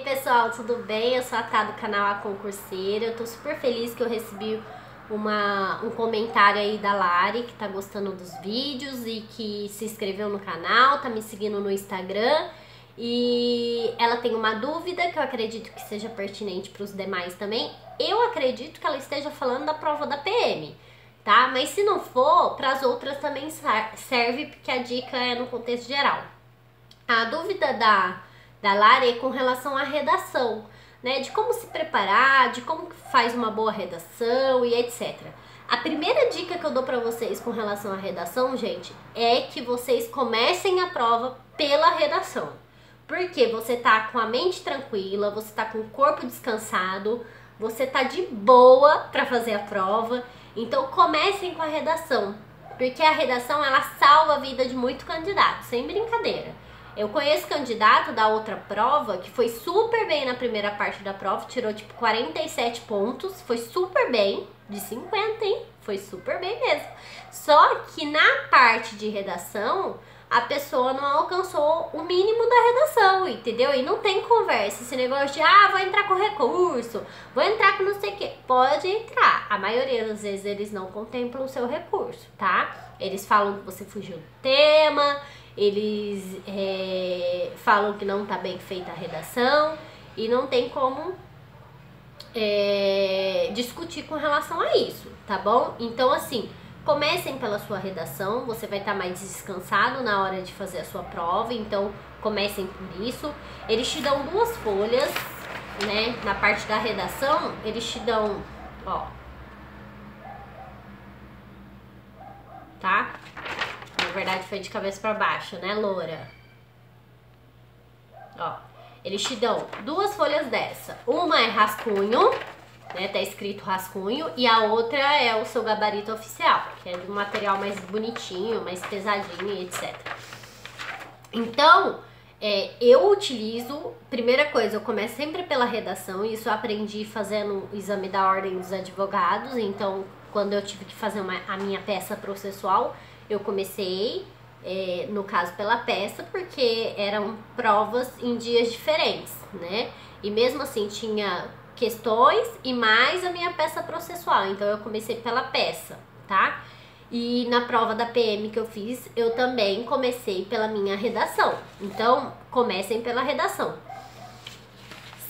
pessoal, tudo bem? Eu sou a Tá do canal A Concurseira. Eu tô super feliz que eu recebi um comentário aí da Lari, que tá gostando dos vídeos e que se inscreveu no canal, tá me seguindo no Instagram. E ela tem uma dúvida que eu acredito que seja pertinente para os demais também. Eu acredito que ela esteja falando da prova da PM, tá? Mas se não for, para as outras também serve, porque a dica é no contexto geral. A dúvida da Lara é com relação à redação, né? De como se preparar, de como faz uma boa redação e etc. A primeira dica que eu dou pra vocês com relação à redação, gente, é que vocês comecem a prova pela redação. Porque você tá com a mente tranquila, você tá com o corpo descansado, você tá de boa pra fazer a prova. Então comecem com a redação, porque a redação ela salva a vida de muito candidato, sem brincadeira. Eu conheço candidato da outra prova que foi super bem na primeira parte da prova, tirou tipo 47 pontos, foi super bem, de 50, hein? Foi super bem mesmo. Só que na parte de redação, a pessoa não alcançou o mínimo da redação, entendeu? E não tem conversa, esse negócio de, vou entrar com recurso, vou entrar com não sei o que. Pode entrar, a maioria das vezes eles não contemplam o seu recurso, tá? Eles falam que você fugiu do tema, eles falam que não tá bem feita a redação e não tem como discutir com relação a isso, tá bom? Então assim, comecem pela sua redação, você vai estar mais descansado na hora de fazer a sua prova, então comecem por isso. Eles te dão duas folhas, né? Na parte da redação, eles te dão, ó, tá? Na verdade foi de cabeça pra baixo, né, loura? Ó, eles te dão duas folhas dessa. Uma é rascunho, né, tá escrito rascunho, e a outra é o seu gabarito oficial, que é de um material mais bonitinho, mais pesadinho e etc. Então, eu utilizo, primeira coisa, eu começo sempre pela redação, e isso eu aprendi fazendo o exame da ordem dos advogados. Então, quando eu tive que fazer a minha peça processual, eu comecei, no caso, pela peça, porque eram provas em dias diferentes, né? E mesmo assim tinha questões e mais a minha peça processual, então eu comecei pela peça, tá? E na prova da PM que eu fiz, eu também comecei pela minha redação. Então, comecem pela redação.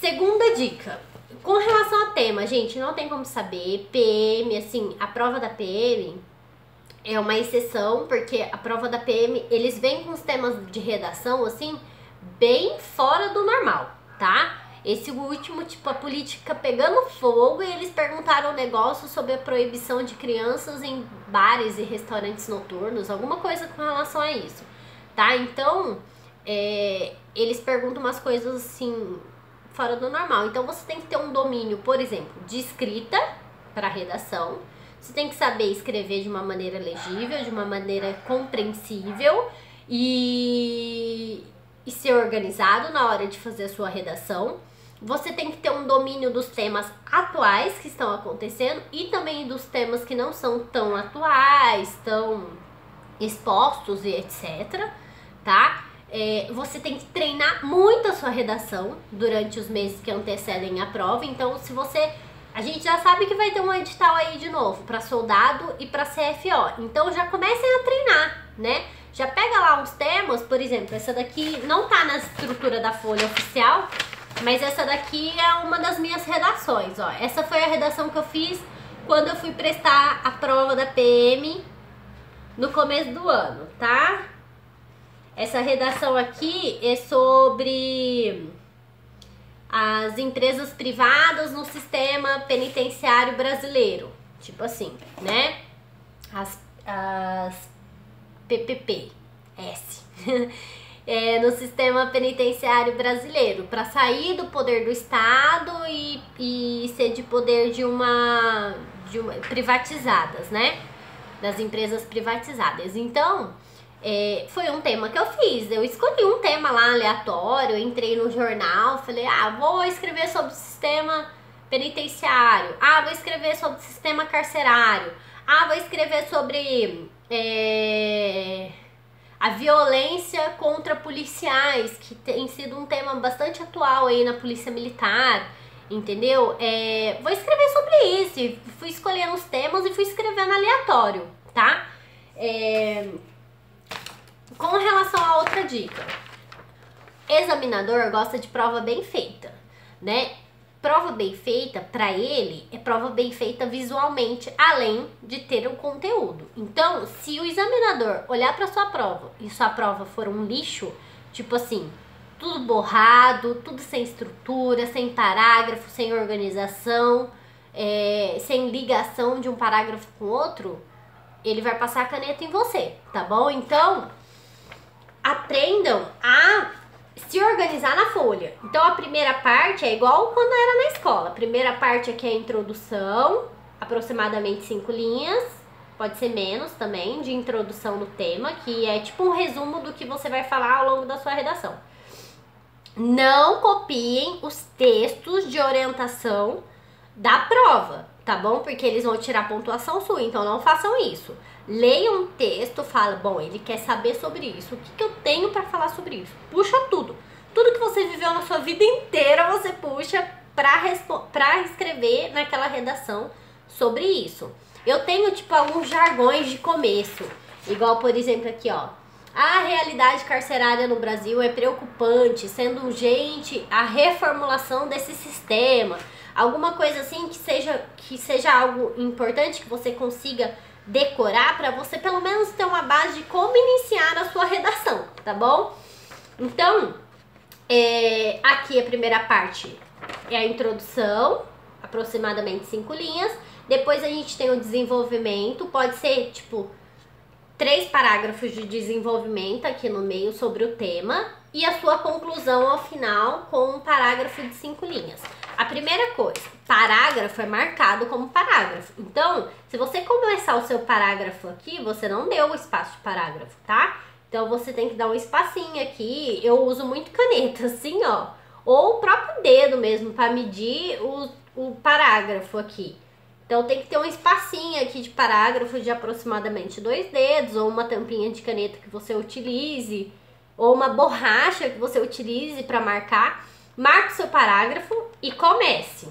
Segunda dica, com relação ao tema, gente, não tem como saber. PM, assim, a prova da PM é uma exceção, porque a prova da PM, eles vêm com os temas de redação, assim, bem fora do normal, tá? Esse último, tipo, a política pegando fogo, e eles perguntaram um negócio sobre a proibição de crianças em bares e restaurantes noturnos, alguma coisa com relação a isso, tá? Então, eles perguntam umas coisas, assim, fora do normal. Então, você tem que ter um domínio, por exemplo, de escrita para redação. Você tem que saber escrever de uma maneira legível, de uma maneira compreensível e ser organizado na hora de fazer a sua redação. Você tem que ter um domínio dos temas atuais que estão acontecendo e também dos temas que não são tão atuais, tão expostos e etc, tá? Você tem que treinar muito a sua redação durante os meses que antecedem a prova. Então, a gente já sabe que vai ter um edital aí de novo para soldado e para CFO. Então já comecem a treinar, né? Já pega lá uns temas, por exemplo, essa daqui não tá na estrutura da folha oficial, mas essa daqui é uma das minhas redações, ó. Essa foi a redação que eu fiz quando eu fui prestar a prova da PM no começo do ano, tá? Essa redação aqui é sobre as empresas privadas no sistema penitenciário brasileiro, tipo assim, né? As PPP-S no sistema penitenciário brasileiro, para sair do poder do Estado e ser de poder de uma privatizadas, né? Das empresas privatizadas. Então, foi um tema que eu fiz. Eu escolhi um tema lá aleatório, entrei no jornal, falei, vou escrever sobre o sistema penitenciário, vou escrever sobre o sistema carcerário, vou escrever sobre A violência contra policiais, que tem sido um tema bastante atual aí na polícia militar, entendeu? Vou escrever sobre isso, fui escolhendo os temas e fui escrevendo aleatório, tá? Com relação a outra dica, examinador gosta de prova bem feita, né? Prova bem feita, pra ele, é prova bem feita visualmente, além de ter o conteúdo. Então, se o examinador olhar pra sua prova e sua prova for um lixo, tipo assim, tudo borrado, tudo sem estrutura, sem parágrafo, sem organização, sem ligação de um parágrafo com o outro, ele vai passar a caneta em você, tá bom? Então, aprendam a se organizar na folha. Então a primeira parte é igual quando era na escola. A primeira parte aqui é a introdução, aproximadamente 5 linhas, pode ser menos também, de introdução no tema, que é tipo um resumo do que você vai falar ao longo da sua redação. Não copiem os textos de orientação da prova, tá bom? Porque eles vão tirar pontuação sua, então não façam isso. Leiam um texto, fala, bom, ele quer saber sobre isso, o que eu tenho pra falar sobre isso? Puxa tudo. Tudo que você viveu na sua vida inteira, você puxa pra escrever naquela redação sobre isso. Eu tenho, tipo, alguns jargões de começo, igual, por exemplo, aqui, ó. A realidade carcerária no Brasil é preocupante, sendo urgente a reformulação desse sistema. Alguma coisa assim que seja algo importante, que você consiga decorar para você pelo menos ter uma base de como iniciar a sua redação, tá bom? Então, aqui a primeira parte é a introdução, aproximadamente 5 linhas. Depois a gente tem o desenvolvimento, pode ser tipo 3 parágrafos de desenvolvimento aqui no meio sobre o tema e a sua conclusão ao final com um parágrafo de 5 linhas. A primeira coisa, parágrafo é marcado como parágrafo. Então, se você começar o seu parágrafo aqui, você não deu o espaço de parágrafo, tá? Então, você tem que dar um espacinho aqui. Eu uso muito caneta, assim, ó. Ou o próprio dedo mesmo, para medir o parágrafo aqui. Então, tem que ter um espacinho aqui de parágrafo de aproximadamente 2 dedos, ou uma tampinha de caneta que você utilize, ou uma borracha que você utilize para marcar. Marque o seu parágrafo e comece.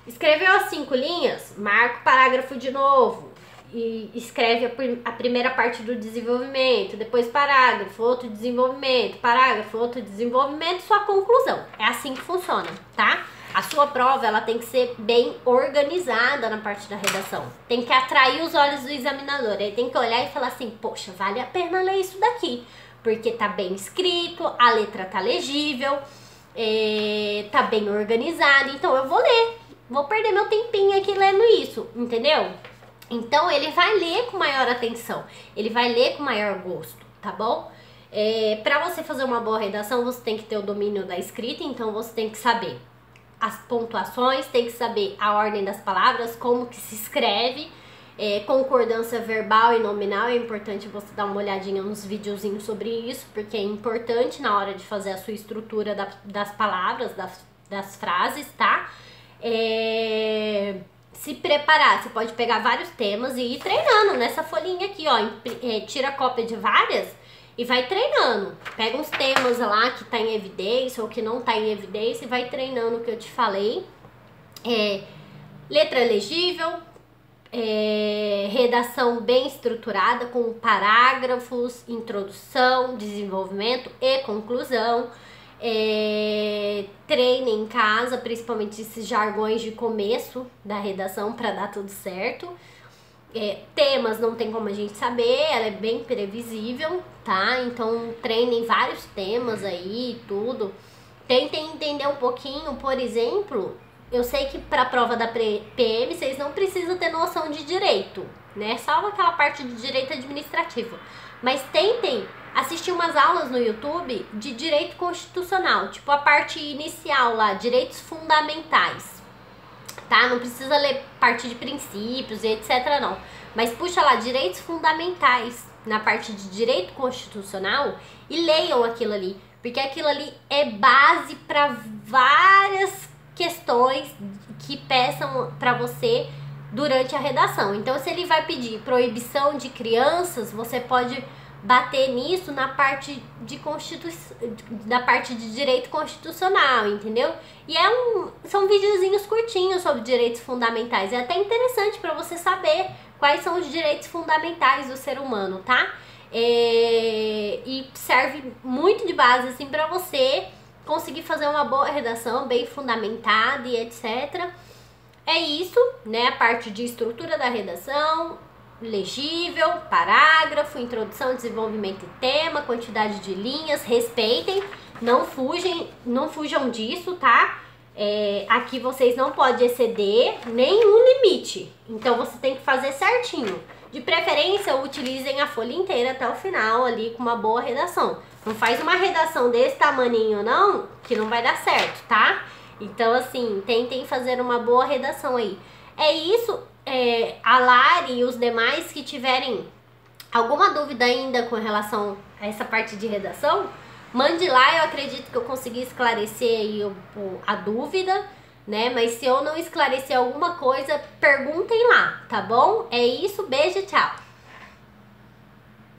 Escreveu as 5 linhas? Marca o parágrafo de novo. E escreve a primeira parte do desenvolvimento, depois parágrafo, outro desenvolvimento, parágrafo, outro desenvolvimento, sua conclusão. É assim que funciona, tá? A sua prova, ela tem que ser bem organizada na parte da redação. Tem que atrair os olhos do examinador. Ele tem que olhar e falar assim, poxa, vale a pena ler isso daqui. Porque tá bem escrito, a letra tá legível, tá bem organizado, então eu vou ler. Vou perder meu tempinho aqui lendo isso, entendeu? Então ele vai ler com maior atenção, ele vai ler com maior gosto, tá bom? Pra você fazer uma boa redação, você tem que ter o domínio da escrita, então você tem que saber as pontuações, tem que saber a ordem das palavras, como que se escreve, concordância verbal e nominal. É importante você dar uma olhadinha nos videozinhos sobre isso, porque é importante na hora de fazer a sua estrutura das palavras, das frases, tá? Se preparar, você pode pegar vários temas e ir treinando nessa folhinha aqui, ó. Tira cópia de várias e vai treinando. Pega uns temas lá que tá em evidência ou que não tá em evidência e vai treinando o que eu te falei. Letra legível, redação bem estruturada com parágrafos, introdução, desenvolvimento e conclusão. Treine em casa, principalmente esses jargões de começo da redação para dar tudo certo. Temas não tem como a gente saber, ela é bem previsível, tá? Então treinem vários temas aí e tudo. Tentem entender um pouquinho, por exemplo, eu sei que para a prova da PM vocês não precisam ter noção de direito, né? Salvo aquela parte de direito administrativo. Mas tentem assistir umas aulas no YouTube de direito constitucional, tipo a parte inicial lá, direitos fundamentais, tá? Não precisa ler parte de princípios e etc não, mas puxa lá, direitos fundamentais na parte de direito constitucional e leiam aquilo ali, porque aquilo ali é base para várias questões que peçam para você durante a redação. Então, se ele vai pedir proibição de crianças, você pode bater nisso na parte da parte de direito constitucional, entendeu? E são videozinhos curtinhos sobre direitos fundamentais. É até interessante para você saber quais são os direitos fundamentais do ser humano, tá? E serve muito de base assim para você conseguir fazer uma boa redação, bem fundamentada e etc. É isso, né? A parte de estrutura da redação, legível, parágrafo, introdução, desenvolvimento e tema, quantidade de linhas, respeitem, não fujam disso, tá? Aqui vocês não podem exceder nenhum limite, então você tem que fazer certinho. De preferência, utilizem a folha inteira até o final ali com uma boa redação. Não faz uma redação desse tamaninho não, que não vai dar certo, tá? Então assim, tentem fazer uma boa redação aí. É isso. A Lari e os demais que tiverem alguma dúvida ainda com relação a essa parte de redação, mande lá, eu acredito que eu consegui esclarecer aí a dúvida, né? Mas se eu não esclarecer alguma coisa, perguntem lá, tá bom? É isso, beijo, tchau!